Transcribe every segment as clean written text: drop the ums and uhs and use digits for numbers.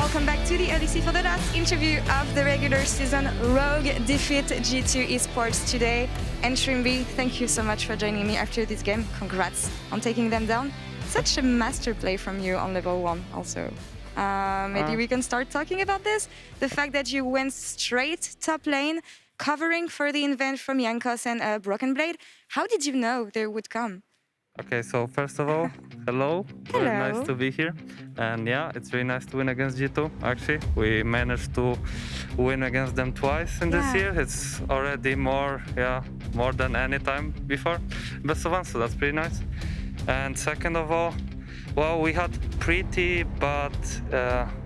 welcome back to the LEC for the last interview of the regular season. Rogue defeat G2 Esports today. And Trymbi, thank you so much for joining me after this game. Congrats on taking them down. Such a master play from you on level 1 also. Maybe we can start talking about this. The fact that you went straight top lane, covering for the invent from Jankos and Broken Blade. How did you know they would come? Okay, so first of all, hello. Hello. Very nice to be here. And yeah, it's really nice to win against G2, actually. We managed to win against them twice in this year. It's already more than any time before. Best of 1, so that's pretty nice. And second of all, well, we had pretty bad,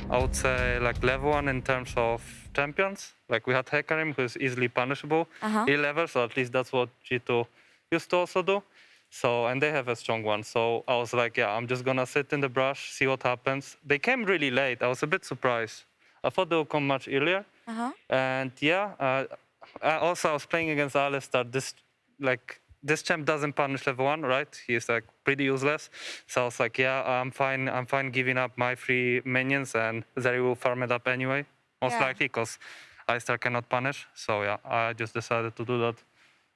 I would say, like level 1 in terms of champions. Like we had Hecarim, who is easily punishable, E-level, so at least that's what G2 used to also do. So, and they have a strong one. So I was like, yeah, I'm just gonna sit in the brush, see what happens. They came really late. I was a bit surprised. I thought they would come much earlier. And yeah, I was playing against Alistar. This champ doesn't punish level 1, right? He's like pretty useless. So I was like, yeah, I'm fine giving up my 3 minions and Zeri will farm it up anyway. Most likely, because Alistar cannot punish. So yeah, I just decided to do that.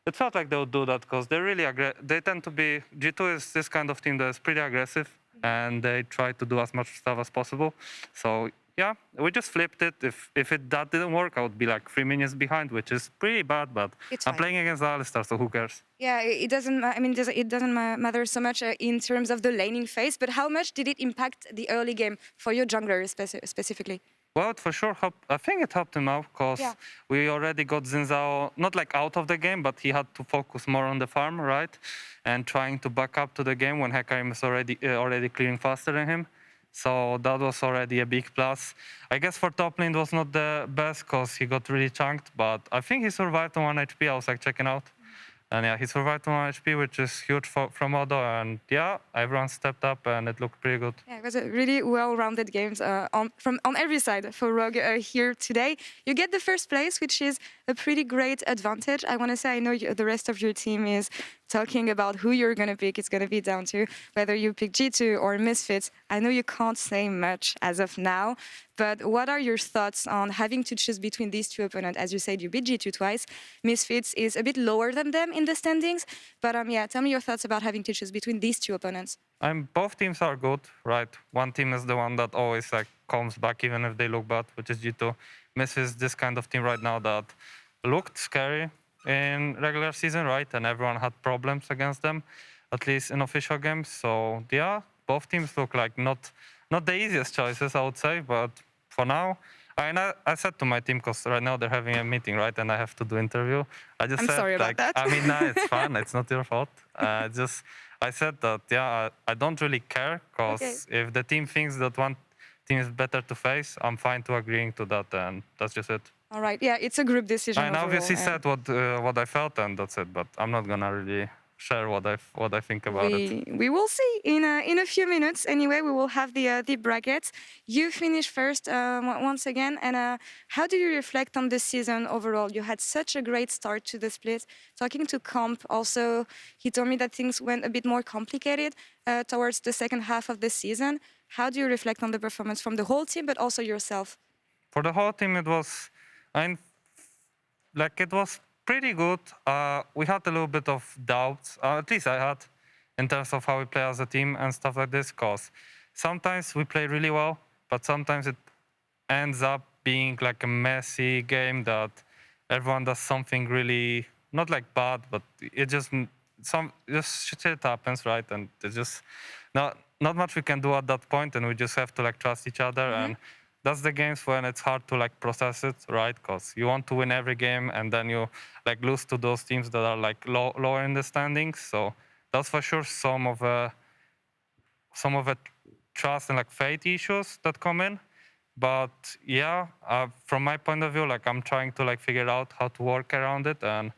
It felt like they would do that because they're really they tend to be, G2 is this kind of team that is pretty aggressive and they try to do as much stuff as possible. So yeah, we just flipped it. If that didn't work, I would be like 3 minutes behind, which is pretty bad, but I'm playing against Alistar, so who cares? Yeah, it doesn't, I mean, it doesn't matter so much in terms of the laning phase, but how much did it impact the early game for your jungler specifically? Well, it for sure helped. I think it helped him out because we already got Xin Zhao, not like out of the game, but he had to focus more on the farm, right? And trying to back up to the game when Hecarim is already clearing faster than him. So that was already a big plus. I guess for top lane it was not the best because he got really chunked, but I think he survived on 1 HP. I was like checking out. And yeah, he survived on 1 HP, which is huge from Odo. And yeah, everyone stepped up and it looked pretty good. Yeah, it was a really well-rounded game on every side for Rogue here today. You get the first place, which is a pretty great advantage. I want to say, I know the rest of your team is talking about who you're going to pick. It's going to be down to whether you pick G2 or Misfits. I know you can't say much as of now, but what are your thoughts on having to choose between these 2 opponents? As you said, you beat G2 twice. Misfits is a bit lower than them in the standings, but yeah, tell me your thoughts about having to choose between these 2 opponents. Both teams are good, right? One team is the one that always like comes back even if they look bad, which is G2. Misfits is this kind of team right now that looked scary in regular season, right? And everyone had problems against them, at least in official games. So yeah, both teams look like not the easiest choices, I would say, but for now, I said to my team, because right now they're having a meeting, right? And I have to do interview. I'm sorry about that. I mean, no, it's fun. It's not your fault. I said that, yeah, I don't really care, because if the team thinks that one team is better to face, I'm fine to agreeing to that, and that's just it. All right, yeah, it's a group decision. I obviously said what I felt, and that's it. But I'm not gonna really share what I think about it. We will see in a few minutes. Anyway, we will have the brackets. You finished first once again, and how do you reflect on this season overall? You had such a great start to the split. Talking to Comp, also, he told me that things went a bit more complicated towards the second half of the season. How do you reflect on the performance from the whole team, but also yourself? For the whole team, it was pretty good. We had a little bit of doubts, at least I had, in terms of how we play as a team and stuff like this, because sometimes we play really well, but sometimes it ends up being like a messy game that everyone does something really, not like bad, but it just shit happens, right? And it's just not much we can do at that point, and we just have to like trust each other. And that's the games when it's hard to like process it, right? Because you want to win every game, and then you like lose to those teams that are like lower in the standings. So that's for sure some of the trust and like fate issues that come in. But yeah, from my point of view, like I'm trying to like figure out how to work around it, and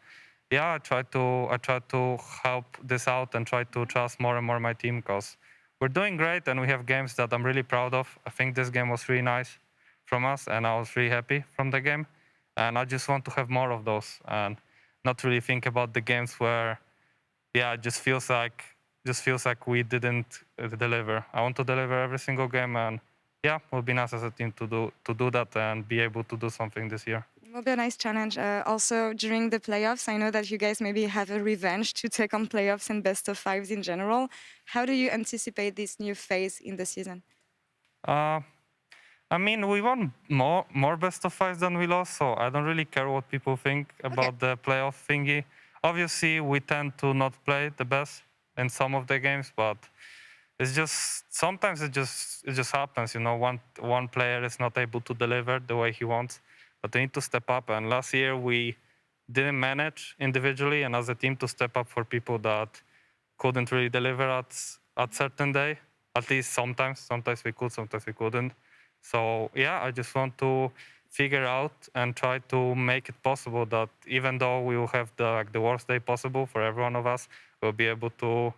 yeah, I try to help this out and try to trust more and more my team, because we're doing great and we have games that I'm really proud of. I think this game was really nice from us, and I was really happy from the game. And I just want to have more of those and not really think about the games where, yeah, it just feels like we didn't deliver. I want to deliver every single game, and yeah, it will be nice as a team to do that and be able to do something this year. It will be a nice challenge. Also, during the playoffs, I know that you guys maybe have a revenge to take on playoffs and best of fives in general. How do you anticipate this new phase in the season? I mean, we won more best of fives than we lost, so I don't really care what people think about the playoff thingy. Obviously, we tend to not play the best in some of the games, but it's just sometimes it just happens. You know, one player is not able to deliver the way he wants, but they need to step up. And last year we didn't manage individually and as a team to step up for people that couldn't really deliver at certain day. At least sometimes. Sometimes we could, sometimes we couldn't. So yeah, I just want to figure out and try to make it possible that even though we will have the worst day possible for every one of us, we'll be able to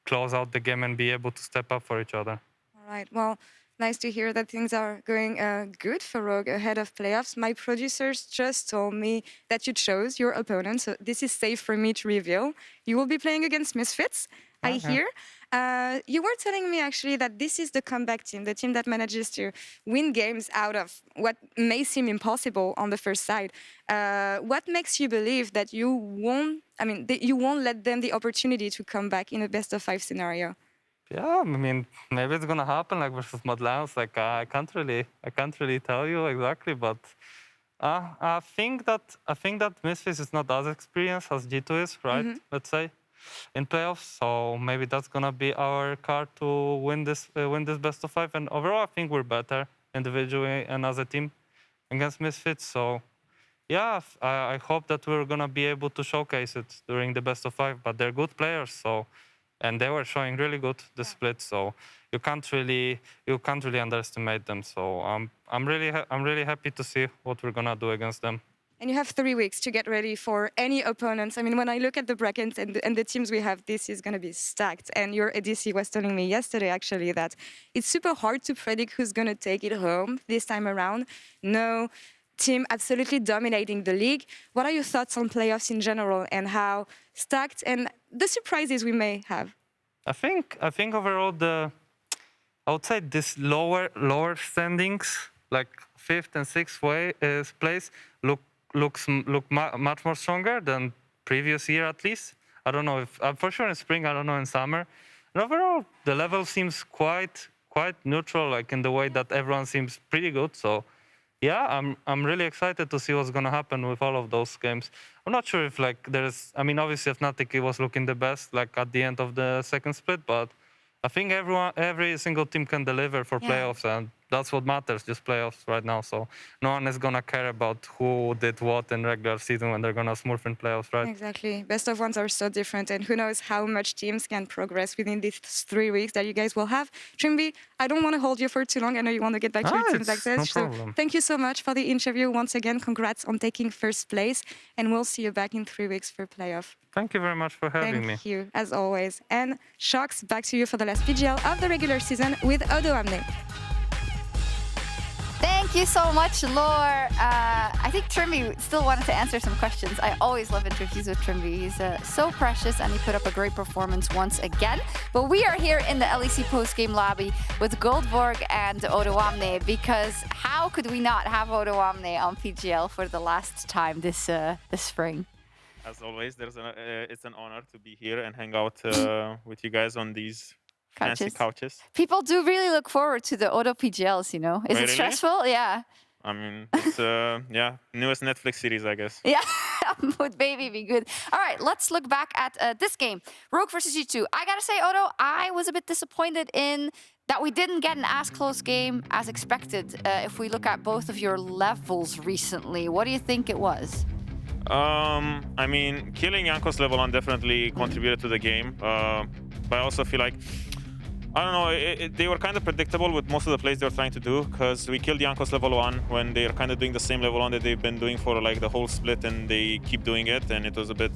close out the game and be able to step up for each other. All right. Well, nice to hear that things are going good for Rogue ahead of playoffs. My producers just told me that you chose your opponent, so this is safe for me to reveal. You will be playing against Misfits, I hear. You were telling me actually that this is the comeback team, the team that manages to win games out of what may seem impossible on the first side. What makes you believe that you won't? I mean, that you won't let them the opportunity to come back in a best of five scenario? Yeah, I mean, maybe it's gonna happen like versus Mad Lions. Like I can't really tell you exactly, but I think that Misfits is not as experienced as G2 is, right? Let's say in playoffs. So maybe that's gonna be our card to win this best of five. And overall, I think we're better individually and as a team against Misfits. So yeah, I hope that we're gonna be able to showcase it during the best of five. But they're good players, so. And they were showing really good the split, so you can't really underestimate them. So I'm really happy to see what we're gonna do against them. And you have 3 weeks to get ready for any opponents. I mean, when I look at the brackets and the teams we have, this is going to be stacked. And your ADC was telling me yesterday, actually, that it's super hard to predict who's going to take it home this time around. No team absolutely dominating the league. What are your thoughts on playoffs in general and how stacked and the surprises we may have? I think overall I would say this lower standings, like 5th and 6th place, look much more stronger than previous year at least. I don't know if for sure in spring. I don't know in summer. And overall, the level seems quite neutral, like in the way that everyone seems pretty good. So. Yeah, I'm really excited to see what's gonna happen with all of those games. I'm not sure if like there's. I mean, obviously, Fnatic was looking the best like at the end of the second split, but I think every single team can deliver for playoffs, and that's what matters, just playoffs right now. So no one is gonna care about who did what in regular season when they're gonna smurf in playoffs, right? Exactly. Best of ones are so different, and who knows how much teams can progress within these 3 weeks that you guys will have. Trymbi, I don't want to hold you for too long. I know you want to get back to your team's access. No so problem. thank you so much for the interview. Once again, congrats on taking first place, and we'll see you back in 3 weeks for playoff. Thank you very much for having me. Thank you, as always. And Sjokz, back to you for the last PGL of the regular season with Odoamne. Thank you so much, Laure. I think Trymbi still wanted to answer some questions. I always love interviews with Trymbi. He's so precious, and he put up a great performance once again. But we are here in the LEC post-game lobby with Guldborg and Odoamne, because how could we not have Odoamne on PGL for the last time this spring? As always, it's an honor to be here and hang out with you guys on these fancy couches. People do really look forward to the Odo PGLs, you know. Is it stressful? Yeah. I mean, it's newest Netflix series, I guess. Yeah, would baby be good. All right, let's look back at this game. Rogue versus G2. I gotta say, Odo, I was a bit disappointed in that we didn't get an as close game as expected. If we look at both of your levels recently, what do you think it was? I mean, killing Jankos level 1 definitely contributed to the game. But I also feel like, I don't know, they were kind of predictable with most of the plays they were trying to do, because we killed Jankos level 1 when they're kind of doing the same level 1 that they've been doing for like the whole split, and they keep doing it, and it was a bit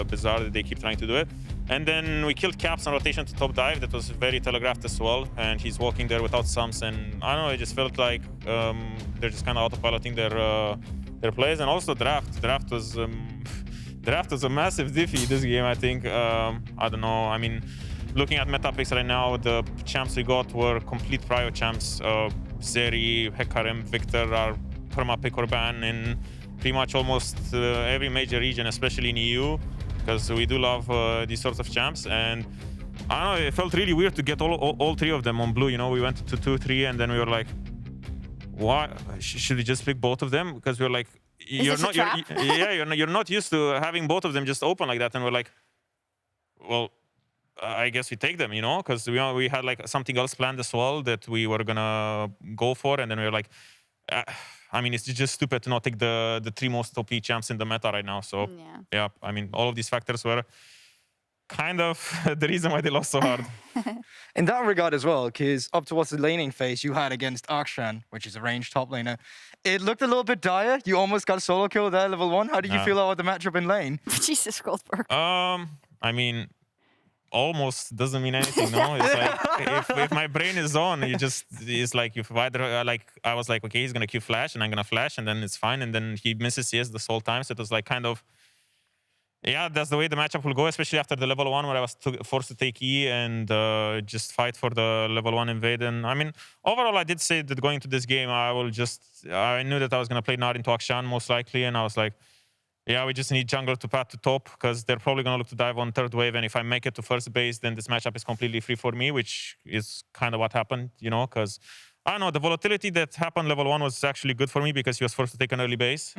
bizarre that they keep trying to do it. And then we killed Caps on rotation to top dive. That was very telegraphed as well, and he's walking there without sums, and I don't know, it just felt like they're just kind of autopiloting their plays. And also draft was a massive diffy this game, I think. I don't know, I mean, looking at meta picks right now, the champs we got were complete prio champs. Zeri, Hecarim, Victor are perma-pick or ban in pretty much almost every major region, especially in EU, because we do love these sorts of champs. And I don't know, it felt really weird to get all three of them on blue. You know, we went to 2-3, and then we were like, why should we just pick both of them? Because we were like, you're not used to having both of them just open like that. And we're like, well, I guess we take them, you know, because we had like something else planned as well that we were gonna go for, and then we were like, I mean, it's just stupid to not take the three most OP champs in the meta right now. So yeah, I mean, all of these factors were kind of the reason why they lost so hard. In that regard as well, because up towards the laning phase you had against Akshan, which is a ranged top laner, it looked a little bit dire. You almost got solo kill there, level 1. How did you feel about the matchup in lane? Jesus, Guldborg. I mean, almost doesn't mean anything, no? It's like, if my brain is on, it's like, if either, like, I was like, okay, he's gonna Q flash, and I'm gonna flash, and then it's fine, and then he misses CS this whole time, so it was like kind of, yeah, that's the way the matchup will go, especially after the level 1 where I was forced to take E and just fight for the level 1 invade. And I mean, overall, I did say that going to this game, I knew that I was gonna play Nard into Akshan most likely, and I was like, yeah, we just need jungler to path to top, because they're probably going to look to dive on third wave, and if I make it to first base, then this matchup is completely free for me, which is kind of what happened, you know, because, I don't know, the volatility that happened level 1 was actually good for me, because he was forced to take an early base,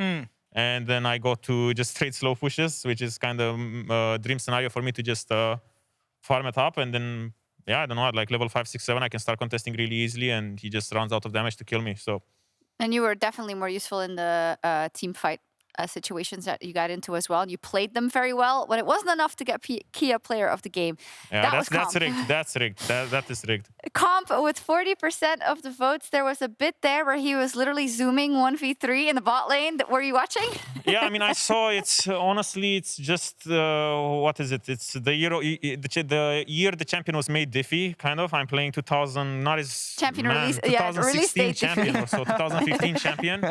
and then I got to just straight slow pushes, which is kind of a dream scenario for me to just farm it up, and then, yeah, I don't know, at like level 5, 6, 7, I can start contesting really easily, and he just runs out of damage to kill me, so. And you were definitely more useful in the team fight situations that you got into as well. You played them very well, but it wasn't enough to get Kia player of the game. Yeah, that's rigged. That's rigged. That is rigged. Comp with 40% of the votes. There was a bit there where he was literally zooming 1v3 in the bot lane. Were you watching? Yeah, I mean, I saw it. Honestly, it's just what is it? It's the year the champion was made diffy. Kind of. I'm playing 2000, not as champion release. 2016 release champion, or so 2015 champion.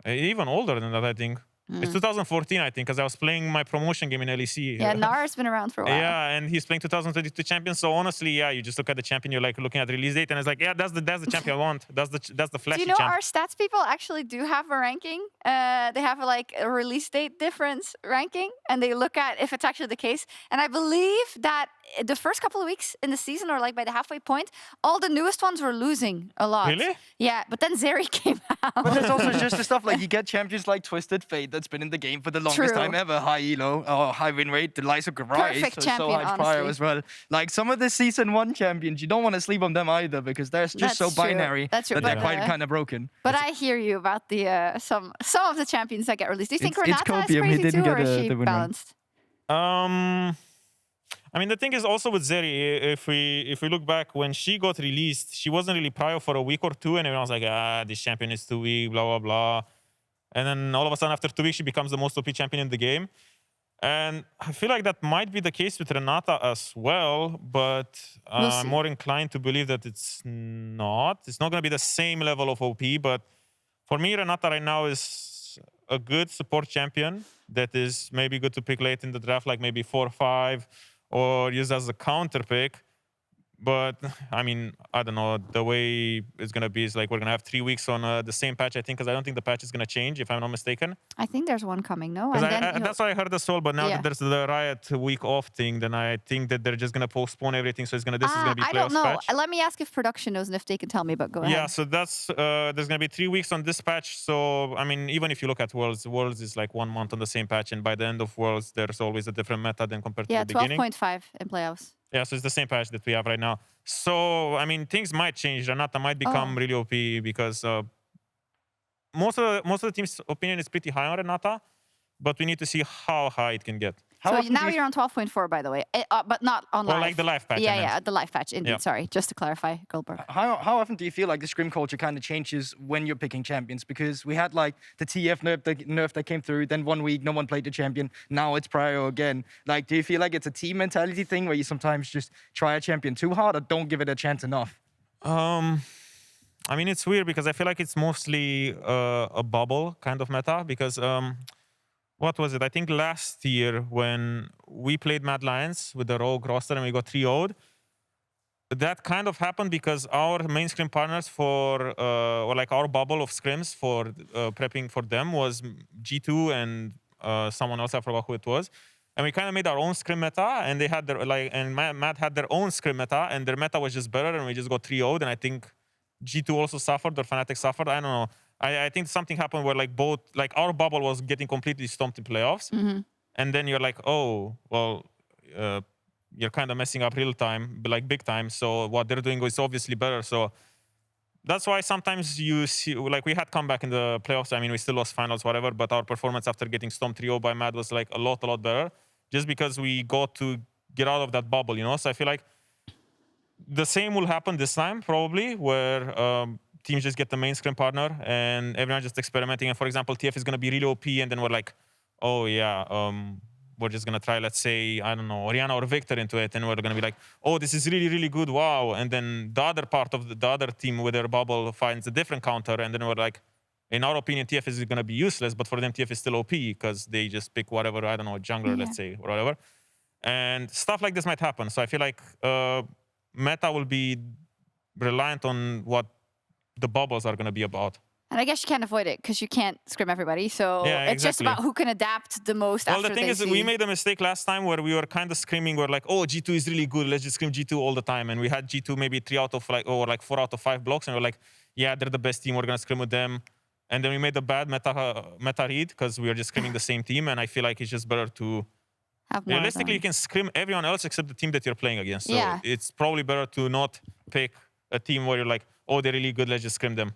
Even older than that, I think. It's 2014, I think, because I was playing my promotion game in LEC. Yeah, Nar's been around for a while. Yeah, and he's playing 2022 champion. So honestly, yeah, you just look at the champion, you're like looking at the release date, and it's like, yeah, that's the champion I want. That's the flashy Do you know champ. our stats people actually do have a ranking? They have like a release date difference ranking, and they look at if it's actually the case. And I believe that the first couple of weeks in the season, or like by the halfway point, all the newest ones were losing a lot. Really? Yeah, but then Zeri came out. But there's also just the stuff like you get champions like Twisted Fate that's been in the game for the longest time ever. High elo, or high win rate, the likes of Garai. Perfect champion, so high prior honestly. as well. Like some of the season 1 champions, you don't want to sleep on them either, because they're just so binary that they're quite kind of broken. But I hear you about the some of the champions that get released. Do you think Renata is Copium. crazy too, or is she balanced? I mean, the thing is also with Zeri, if we look back, when she got released, she wasn't really prio for a week or two, and everyone was like, this champion is too weak, blah, blah, blah. And then all of a sudden, after 2 weeks, she becomes the most OP champion in the game. And I feel like that might be the case with Renata as well, but I'm more inclined to believe that it's not. It's not going to be the same level of OP, but for me, Renata right now is a good support champion that is maybe good to pick late in the draft, like maybe 4 or 5, or use as a counter pick. But I mean, I don't know, the way it's going to be is like we're going to have 3 weeks on the same patch, I think, because I don't think the patch is going to change, if I'm not mistaken. I think there's one coming, no? And that's what I heard as well, but now that there's the Riot week off thing, then I think that they're just going to postpone everything, so this is going to be playoffs I don't know. patch. Let me ask if production knows and if they can tell me, but go ahead. Yeah, so that's, there's going to be 3 weeks on this patch, so, I mean, even if you look at Worlds is like 1 month on the same patch, and by the end of Worlds, there's always a different meta than compared to the beginning. Yeah, 12.5 in playoffs. Yeah, so it's the same patch that we have right now. So, I mean, things might change. Renata might become really OP because most of the team's opinion is pretty high on Renata, but we need to see how high it can get. So now you're on 12.4, by the way, but not on live. Or like the live patch. Yeah, the live patch, indeed. Yeah. Sorry, just to clarify, Guldborg. How often do you feel like the scrim culture kind of changes when you're picking champions? Because we had like the TF nerf that came through, then 1 week no one played the champion, now it's prio again. Like, do you feel like it's a team mentality thing where you sometimes just try a champion too hard or don't give it a chance enough? I mean, it's weird because I feel like it's mostly a bubble kind of meta because what was it? I think last year when we played Mad Lions with the Rogue roster and we got 3-0'd, that kind of happened because our main scrim partners for, or like our bubble of scrims for prepping for them was G2 and someone else, I forgot who it was. And we kind of made our own scrim meta, and they had their, like, and Matt had their own scrim meta, and their meta was just better, and we just got 3-0'd, and I think G2 also suffered, or Fnatic suffered, I don't know. I think something happened where like both, like our bubble was getting completely stomped in playoffs, and then you're like, oh, well, you're kind of messing up real time, like big time. So what they're doing is obviously better. So that's why sometimes you see, like we had comeback in the playoffs. I mean, we still lost finals, whatever, but our performance after getting stomped 3-0 by Mad was like a lot better, just because we got to get out of that bubble, you know? So I feel like the same will happen this time, probably, where teams just get the main scrim partner and everyone just experimenting. And for example, TF is going to be really OP, and then we're like, oh yeah, we're just going to try, let's say, I don't know, Orianna or Victor into it, and we're going to be like, oh, this is really, really good, wow. And then the other part of the other team with their bubble finds a different counter, and then we're like, in our opinion, TF is going to be useless, but for them, TF is still OP because they just pick whatever, I don't know, jungler, let's say, or whatever. And stuff like this might happen. So I feel like meta will be reliant on what the bubbles are going to be about. And I guess you can't avoid it because you can't scrim everybody. So Yeah, it's just about who can adapt the most. Well, after the thing is, we made a mistake last time where we were kind of screaming. We're like, oh, G2 is really good. Let's just scream G2 all the time. And we had G2 maybe 3 out of like, or like 4 out of 5 blocks. And we're like, yeah, they're the best team. We're going to scrim with them. And then we made a bad meta read because we were just screaming the same team. And I feel like it's just better to... Realistically, you can scrim everyone else except the team that you're playing against. So it's probably better to not pick a team where you're like, oh, they're really good. Let's just scrim them.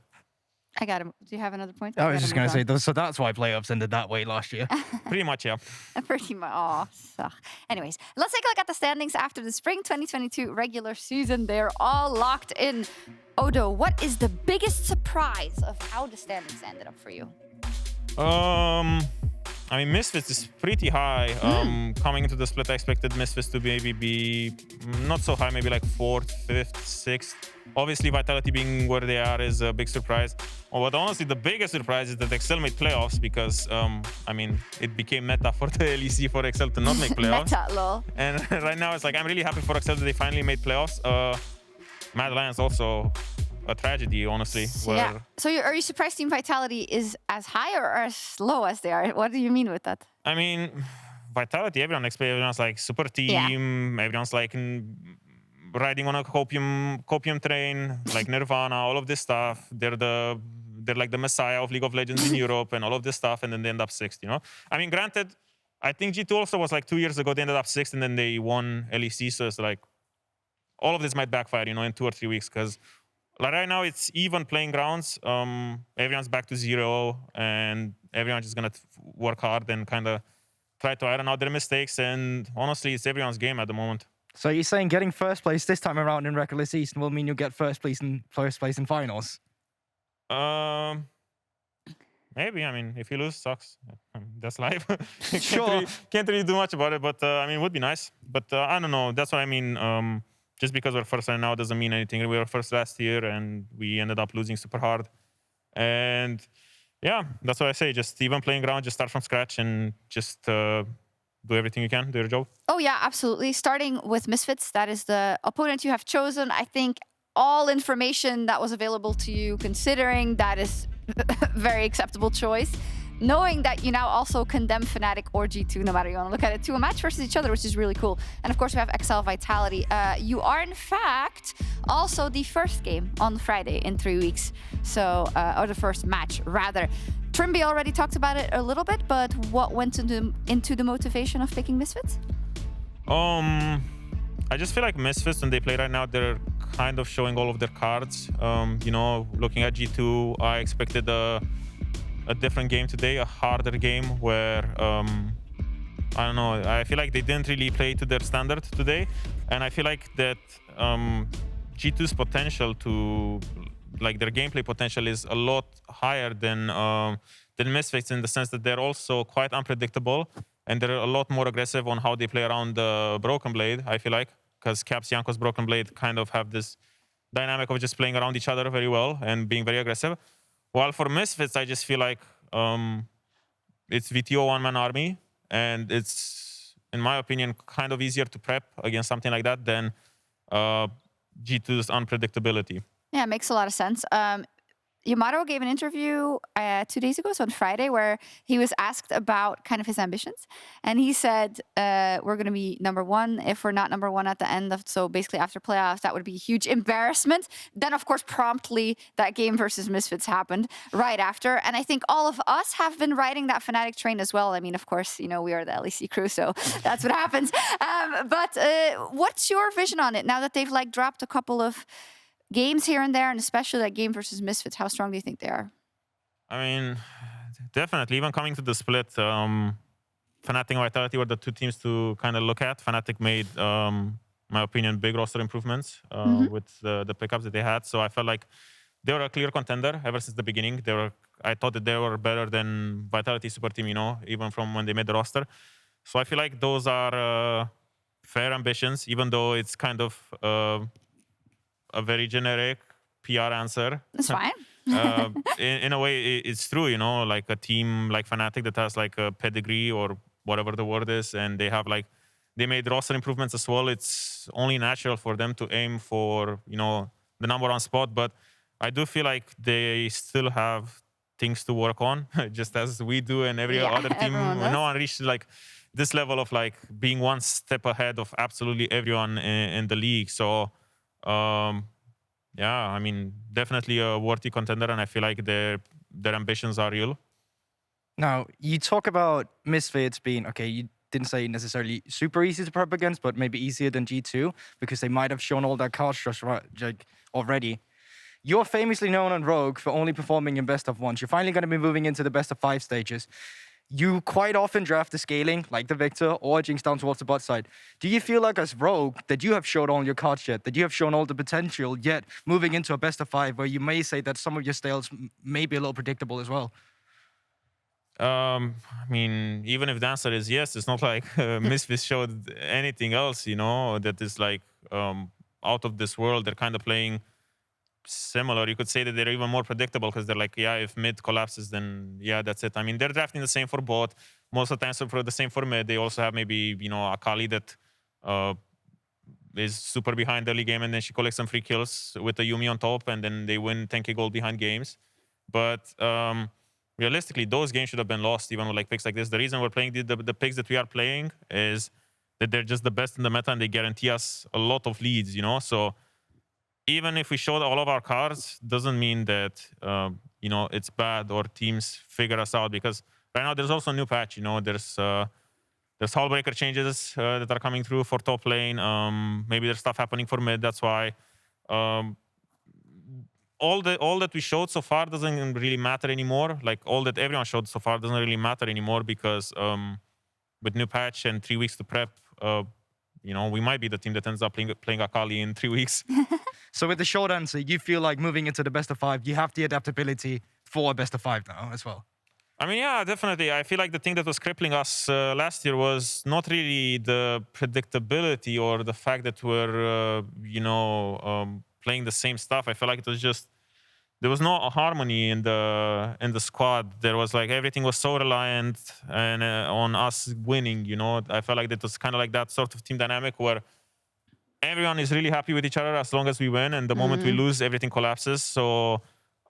I got him. Do you have another point? I was just going to say, so that's why playoffs ended that way last year. Pretty much, yeah. Pretty much. Oh, suck. Anyways, let's take a look at the standings after the spring 2022 regular season. They're all locked in. Odo, what is the biggest surprise of how the standings ended up for you? I mean, Misfits is pretty high. Coming into the split, I expected Misfits to maybe be not so high, maybe like 4th, 5th, 6th. Obviously, Vitality being where they are is a big surprise. But honestly, the biggest surprise is that Excel made playoffs because, I mean, it became meta for the LEC for Excel to not make playoffs. Meta, lol. And right now, it's like, I'm really happy for Excel that they finally made playoffs. Mad Lions also a tragedy, honestly. Yeah. So are you surprised Team Vitality is as high or as low as they are? What do you mean with that? I mean, Vitality, everyone's like super team. Everyone's like riding on a copium train, like Nirvana, all of this stuff. They're like the messiah of League of Legends in Europe and all of this stuff, and then they end up 6th, you know? I mean, granted, I think G2 also was like 2 years ago, they ended up 6th, and then they won LEC, so it's like, all of this might backfire, you know, in 2 or 3 weeks, because like right now it's even playing grounds. Everyone's back to 0, and everyone's just gonna work hard and kind of try to iron out their mistakes, and honestly, it's everyone's game at the moment. So you're saying getting first place this time around in Reckless East will mean you'll get first place in finals? Maybe. I mean, if you lose, sucks. That's life. Sure. Can't really do much about it, but I mean, it would be nice. But I don't know. That's what I mean. Just because we're first right now doesn't mean anything. We were first last year, and we ended up losing super hard. And yeah, that's what I say. Just even playing ground, just start from scratch and just do everything you can, do your job. Oh yeah, absolutely. Starting with Misfits, that is the opponent you have chosen. I think all information that was available to you, considering that is a very acceptable choice. Knowing that you now also condemn Fnatic or G2, no matter you want to look at it, to a match versus each other, which is really cool. And of course, we have XL Vitality. You are, in fact, also the first game on Friday in 3 weeks. So, or the first match, rather. Trymbi already talked about it a little bit, but what went into the motivation of picking Misfits? I just feel like Misfits, when they play right now, they're kind of showing all of their cards. You know, looking at G2, I expected a different game today, a harder game where, I don't know, I feel like they didn't really play to their standard today. And I feel like that G2's potential to, like their gameplay potential is a lot higher than Misfits, in the sense that they're also quite unpredictable and they're a lot more aggressive on how they play around the Broken Blade, I feel like, because Caps, Jankos, Broken Blade kind of have this dynamic of just playing around each other very well and being very aggressive. While for Misfits, I just feel like it's VTO one-man army, and it's, in my opinion, kind of easier to prep against something like that than G2's unpredictability. Yeah, it makes a lot of sense. Yamato gave an interview 2 days ago, so on Friday, where he was asked about kind of his ambitions. And he said, we're going to be #1. If we're not #1 at the end of, so basically after playoffs, that would be a huge embarrassment. Then, of course, promptly that game versus Misfits happened right after. And I think all of us have been riding that Fnatic train as well. I mean, of course, you know, we are the LEC crew, so that's what happens. But what's your vision on it now that they've like dropped a couple of games here and there, and especially that game versus Misfits? How strong do you think they are? I mean, definitely. Even coming to the split, Fnatic and Vitality were the two teams to kind of look at. Fnatic made, my opinion, big roster improvements with the pickups that they had. So I felt like they were a clear contender ever since the beginning. I thought that they were better than Vitality Super Team, you know, even from when they made the roster. So I feel like those are fair ambitions, even though it's kind of a very generic PR answer. That's fine. In a way, it's true, you know, like a team like Fnatic that has like a pedigree or whatever the word is, and they have like, they made roster improvements as well. It's only natural for them to aim for, you know, the #1 spot. But I do feel like they still have things to work on, just as we do and every other team. No one reached like this level of like being one step ahead of absolutely everyone in the league. So yeah, I mean, definitely a worthy contender, and I feel like their ambitions are real. Now, you talk about Misfits being, okay, you didn't say necessarily super easy to prep against, but maybe easier than G2, because they might have shown all their cards just like already. You're famously known on Rogue for only performing in best of ones. You're finally going to be moving into the best of 5 stages. You quite often draft the scaling, like the Victor, or Jinx down towards the bot side. Do you feel like as Rogue, that you have shown all your cards yet, that you have shown all the potential, yet moving into a best of 5, where you may say that some of your styles may be a little predictable as well? I mean, even if the answer is yes, it's not like Misfits showed anything else, you know, that is like out of this world. They're kind of playing similar. You could say that they're even more predictable because they're like, yeah, if mid collapses, then yeah, that's it. I mean, they're drafting the same for bot. Most of the time, for the same for mid. They also have maybe, you know, Akali that is super behind early game, and then she collects some free kills with the Yumi on top, and then they win 10k gold behind games. But realistically, those games should have been lost even with like picks like this. The reason we're playing the picks that we are playing is that they're just the best in the meta, and they guarantee us a lot of leads, you know? So even if we showed all of our cards, doesn't mean that you know, it's bad or teams figure us out, because right now there's also a new patch. You know, there's Hullbreaker changes that are coming through for top lane. Maybe there's stuff happening for mid. That's why all that we showed so far doesn't really matter anymore. Like all that everyone showed so far doesn't really matter anymore, because with new patch and 3 weeks to prep, you know, we might be the team that ends up playing Akali in 3 weeks. So with the short answer, you feel like moving into the best of 5, you have the adaptability for a best of 5 now as well? I mean, yeah, definitely. I feel like the thing that was crippling us last year was not really the predictability or the fact that we're, you know, playing the same stuff. I feel like it was just, there was no harmony in the squad. There was like, everything was so reliant and on us winning, you know. I felt like it was kind of like that sort of team dynamic where everyone is really happy with each other as long as we win, and the moment we lose, everything collapses. So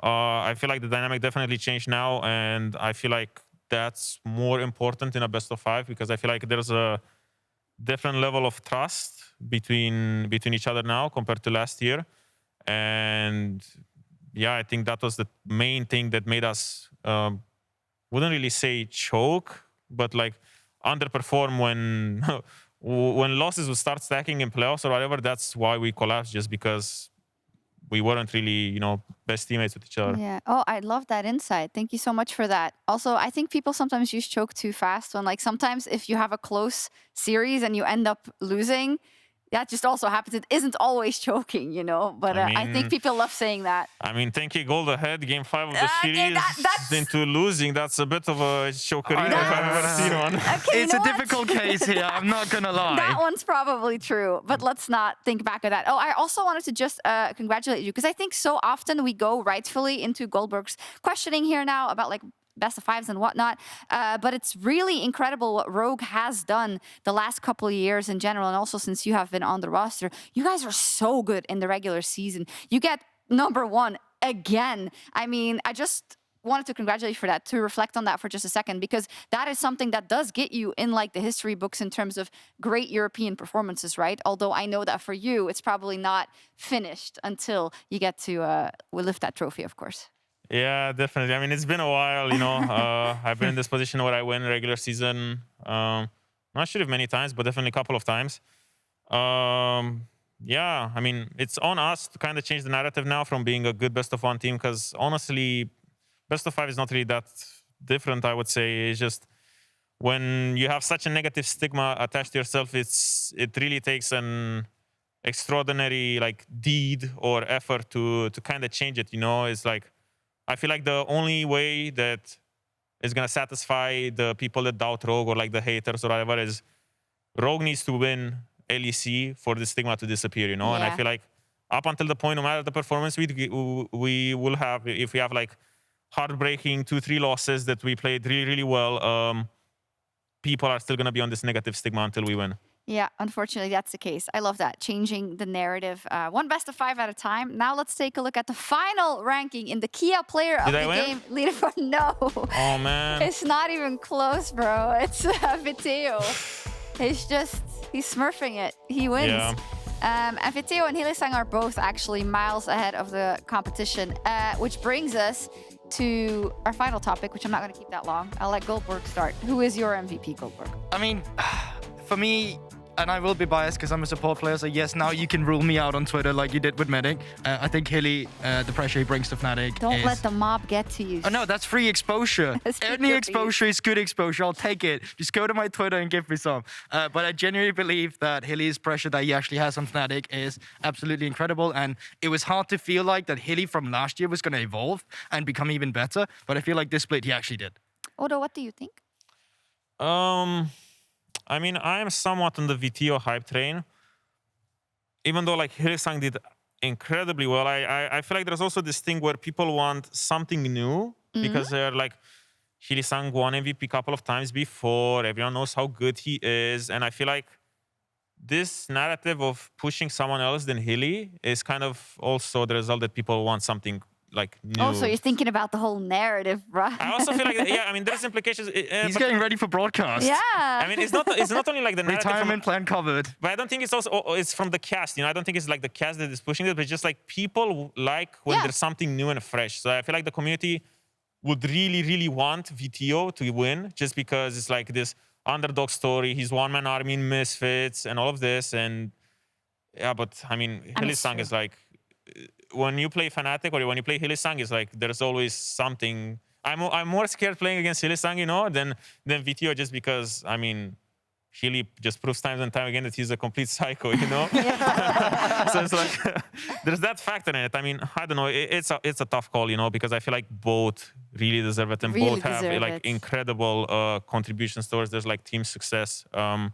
I feel like the dynamic definitely changed now, and I feel like that's more important in a best of 5, because I feel like there's a different level of trust between each other now compared to last year. And yeah, I think that was the main thing that made us, wouldn't really say choke, but like underperform when when losses would start stacking in playoffs or whatever. That's why we collapsed, just because we weren't really, you know, best teammates with each other. Yeah. Oh, I love that insight. Thank you so much for that. Also, I think people sometimes use choke too fast. When like sometimes if you have a close series and you end up losing, that just also happens. It isn't always choking, you know, but I think people love saying that. I mean, 10k gold ahead, game 5 of the series, into losing, that's a bit of a chokery if I've ever seen one. Okay, It's a difficult case here, I'm not gonna lie. That one's probably true, but let's not think back of that. Oh, I also wanted to just congratulate you, because I think so often we go rightfully into Guldborg's questioning here now about like best of fives and whatnot. But it's really incredible what Rogue has done the last couple of years in general, and also since you have been on the roster. You guys are so good in the regular season. You get #1 again. I mean, I just wanted to congratulate you for that, to reflect on that for just a second, because that is something that does get you in like the history books in terms of great European performances, right? Although I know that for you, it's probably not finished until you get to lift that trophy, of course. Yeah, definitely. I mean, it's been a while, you know. I've been in this position where I win regular season. Not sure if many times, but definitely a couple of times. Yeah, I mean, it's on us to kind of change the narrative now from being a good best of 1 team, because honestly, best of 5 is not really that different, I would say. It's just when you have such a negative stigma attached to yourself, it really takes an extraordinary like deed or effort to kind of change it, you know. It's like, I feel like the only way that is going to satisfy the people that doubt Rogue or like the haters or whatever is Rogue needs to win LEC for the stigma to disappear, you know. Yeah. And I feel like up until the point, no matter the performance we will have, if we have like heartbreaking 2-3 losses that we played really, really well, people are still going to be on this negative stigma until we win. Yeah, unfortunately, that's the case. I love that, changing the narrative. 1 best of 5 at a time. Now let's take a look at the final ranking in the Kia Player of the Game leaderboard. No. Oh, man. It's not even close, bro. It's Viteo. He's smurfing it. He wins. Yeah. And Viteo and Hylissang are both actually miles ahead of the competition, which brings us to our final topic, which I'm not going to keep that long. I'll let Guldborg start. Who is your MVP, Guldborg? I mean, for me, and I will be biased because I'm a support player, so yes, now you can rule me out on Twitter like you did with Medic. I think Hilly, the pressure he brings to Fnatic Don't let the mob get to you. Oh no, that's free exposure. Any exposure is good exposure. I'll take it. Just go to my Twitter and give me some. But I genuinely believe that Hilly's pressure that he actually has on Fnatic is absolutely incredible. And it was hard to feel like that Hilly from last year was going to evolve and become even better. But I feel like this split he actually did. Odo, what do you think? I mean, I am somewhat on the VTO hype train. Even though like Hylissang did incredibly well, I feel like there's also this thing where people want something new because they're like, Hylissang won MVP a couple of times before. Everyone knows how good he is. And I feel like this narrative of pushing someone else than Hilly is kind of also the result that people want something like new. Oh, so you're thinking about the whole narrative, right? I also feel like, yeah, I mean, there's implications. He's getting ready for broadcast. Yeah. I mean, it's not only like the narrative Retirement plan covered. But I don't think it's also, it's from the cast, you know. I don't think it's like the cast that is pushing it, but just like people like when there's something new and fresh. So I feel like the community would really, really want VTO to win just because it's like this underdog story. He's one-man army in Misfits and all of this. And yeah, but I mean, Hylissang is like, when you play Fnatic or when you play Hylissang, it's like there's always something. I'm more scared playing against Hylissang, you know, than VTO, just because, I mean, Hilly just proves time and time again that he's a complete psycho, you know? So it's like, there's that factor in it. I mean, I don't know, it's a tough call, you know, because I feel like both really deserve it and Really both have deserve like it. incredible contributions towards there's like team success. I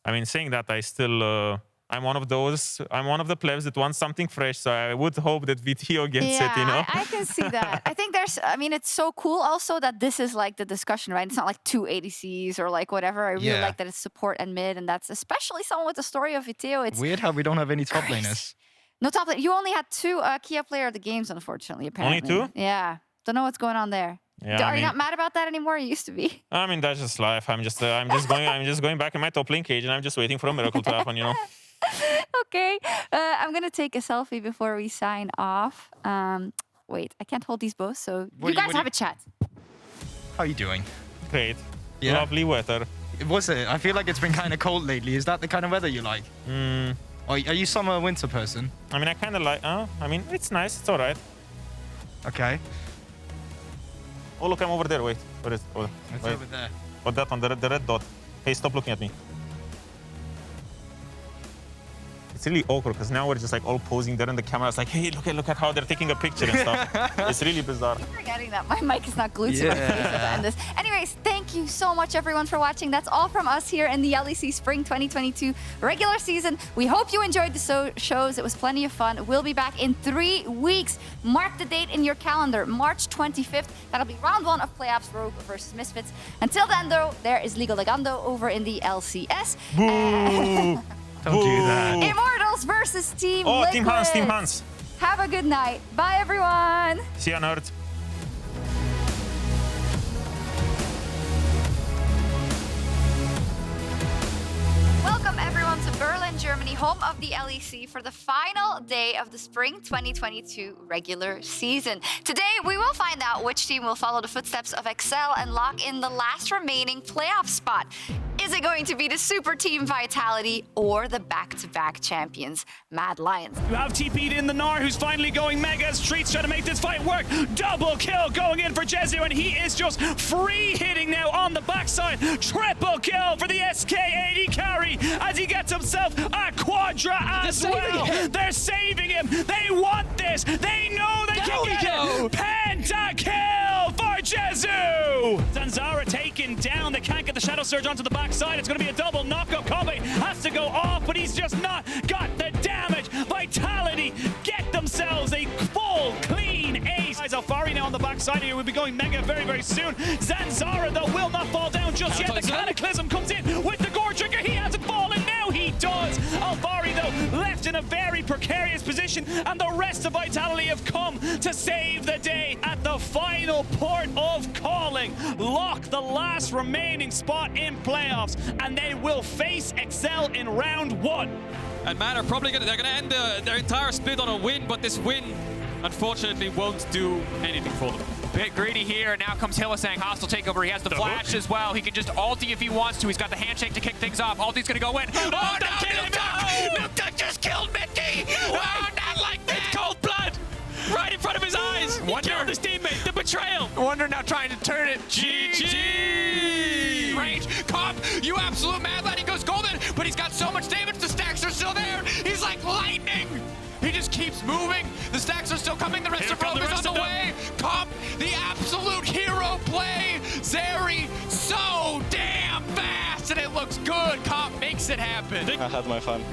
mean, saying that, I still... I'm one of the plebs that wants something fresh, so I would hope that VTO gets it, you know? I can see that. I think it's so cool also that this is like the discussion, right? It's not like 2 ADCs or like whatever. I really like that it's support and mid, and that's especially someone with the story of VTO. It's weird how we don't have any top laners. No top lane. You only had 2 Kia Player of the Games, unfortunately, apparently. Only 2? Yeah. Don't know what's going on there. Yeah, Are you not mad about that anymore? You used to be. I mean, that's just life. I'm just going back in my top lane cage, and I'm just waiting for a miracle to happen, you know? Okay, I'm gonna take a selfie before we sign off. Wait, I can't hold these both, so you guys have a chat. How are you doing? Great. Yeah. Lovely weather. Was it? I feel like it's been kind of cold lately. Is that the kind of weather you like? Or are you summer winter person? I mean, I kind of like. I mean, it's nice. It's all right. Okay. Oh, look, I'm over there. Wait. What is? Oh, It's wait. over there. Oh, that one, the red dot. Hey, stop looking at me. it's really awkward because now we're just like all posing there in the camera. It's like, hey, look at how they're taking a picture and stuff. It's really bizarre. I'm forgetting that my mic is not glued to my face at the end of this. Anyways, thank you so much everyone for watching. That's all from us here in the LEC Spring 2022 regular season. We hope you enjoyed the shows. It was plenty of fun. We'll be back in 3 weeks. Mark the date in your calendar, March 25th. That'll be round 1 of playoffs, Rogue versus Misfits. Until then, though, there is Liga Legando over in the LCS. Don't do that. Immortals versus Team Oh, Liquid. Team Hans. Have a good night. Bye, everyone. See ya, nerds. Welcome everyone to Berlin, Germany, home of the LEC for the final day of the Spring 2022 regular season. Today, we will find out which team will follow the footsteps of Excel and lock in the last remaining playoff spot. Is it going to be the super team Vitality or the back-to-back champions, Mad Lions? You have TP'd in the Gnar, who's finally going mega as Streets trying to make this fight work. Double kill going in for Jezu, and he is just free hitting now on the backside. Triple kill for the SK80 carry as he gets himself a Quadra as well. They're saving him. They want this. They know they can get it. Penta kill for Jezu. Zanzara taken down. They can't get the Shadow Surge onto the backside. It's going to be a double knockup. Kobe has to go off, but he's just not got the damage. Vitality get themselves a full, clean ace. Alfari now on the backside here. We'll be going mega very, very soon. Zanzara, though, will not fall down just yet. The Cataclysm comes in with the Gore Trigger. He hasn't fallen. Now he does. Alfari, though, left in a very precarious position, and the rest of Vitality have come to save the day at the final port of calling. Lock the last remaining spot in playoffs, and they will face Excel in round 1. And Man are probably they're gonna end their entire split on a win, but this win unfortunately won't do anything for them. Bit greedy here. Now comes Hillisang. Hostile takeover. He has the flash as well. He can just ulti if he wants to. He's got the handshake to kick things off. Ulti's gonna go in. Oh, no, Milk just killed Mickey! Oh, not like that! It's cold blood! Right in front of his eyes! He killed his teammate! The betrayal! Wonder now trying to turn it. GG! Range. Comp, you absolute mad lad. He goes golden, but he's got so much damage. The stacks are still there. He's like lightning. He just keeps moving. The stacks are still coming. The rest of Rogue is on the way. Comp, the absolute hero play. Zeri, so damn fast, and it looks good. Comp makes it happen. I had my fun.